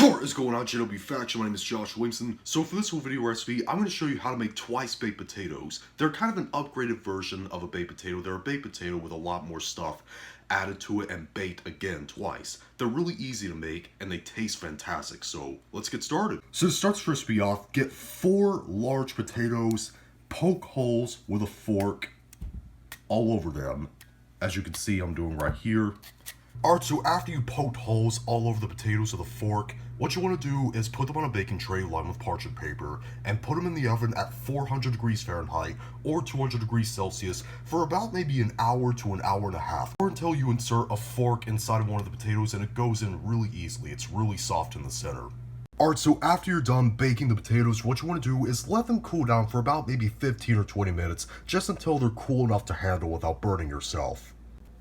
What is going on, JW Faction? My name is Josh Williamson. So for this whole video recipe, I'm going to show you how to make twice baked potatoes. They're kind of an upgraded version of a baked potato. They're a baked potato with a lot more stuff added to it and baked again twice. They're really easy to make and they taste fantastic. So let's get started. So to start this recipe off, get 4 large potatoes, poke holes with a fork all over them. As you can see, I'm doing right here. Alright, so after you poked holes all over the potatoes with a fork, what you want to do is put them on a baking tray lined with parchment paper and put them in the oven at 400 degrees Fahrenheit or 200 degrees Celsius for about maybe an hour to an hour and a half, or until you insert a fork inside of one of the potatoes and it goes in really easily. It's really soft in the center. Alright, so after you're done baking the potatoes, what you want to do is let them cool down for about maybe 15 or 20 minutes, just until they're cool enough to handle without burning yourself.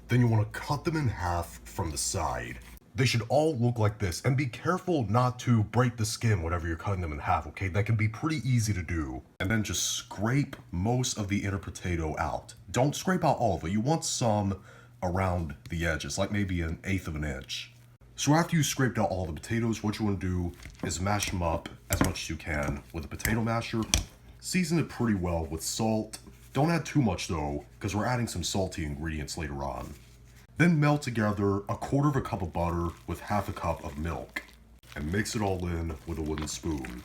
Then you want to cut them in half from the side. They should all look like this, and be careful not to break the skin whenever you're cutting them in half, okay? That can be pretty easy to do. And then just scrape most of the inner potato out. Don't scrape out all of it. You want some around the edges, like maybe 1/8 of an inch. So after you scraped out all the potatoes, what you want to do is mash them up as much as you can with a potato masher. Season it pretty well with salt. Don't add too much though, because we're adding some salty ingredients later on. Then melt together 1/4 cup of butter with 1/2 cup of milk, and mix it all in with a wooden spoon.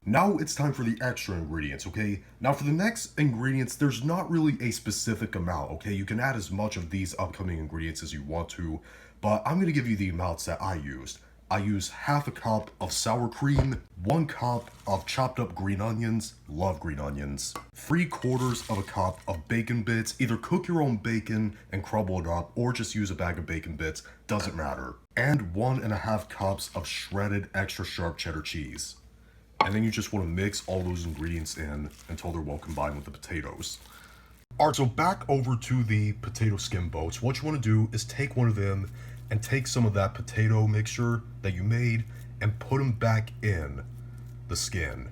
Now it's time for the extra ingredients, okay? Now for the next ingredients, there's not really a specific amount, okay? You can add as much of these upcoming ingredients as you want to, but I'm going to give you the amounts that I used. I used 1/2 cup of sour cream, 1 cup of chopped up green onions, love green onions, 3/4 cup of bacon bits. Either cook your own bacon and crumble it up, or just use a bag of bacon bits, doesn't matter. And 1.5 cups of shredded extra sharp cheddar cheese. And then you just want to mix all those ingredients in until they're well combined with the potatoes. Alright, so back over to the potato skin boats. What you want to do is take one of them and take some of that potato mixture that you made and put them back in the skin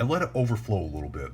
and let it overflow a little bit.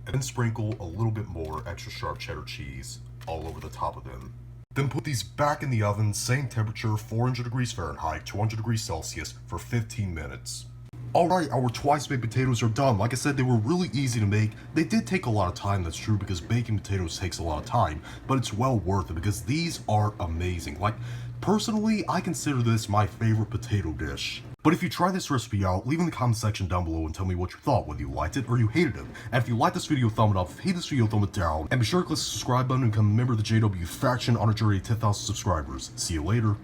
And then sprinkle a little bit more extra sharp cheddar cheese all over the top of them. Then put these back in the oven, same temperature, 400 degrees Fahrenheit, 200 degrees Celsius for 15 minutes. Alright, our twice baked potatoes are done. Like I said, they were really easy to make. They did take a lot of time, that's true, because baking potatoes takes a lot of time, but it's well worth it because these are amazing. Like, personally, I consider this my favorite potato dish. But if you try this recipe out, leave in the comment section down below and tell me what you thought, whether you liked it or you hated it. And if you liked this video, thumb it up. If you hate this video, thumb it down. And be sure to click the subscribe button and become a member of the JW Faction on a journey to 10,000 subscribers. See you later.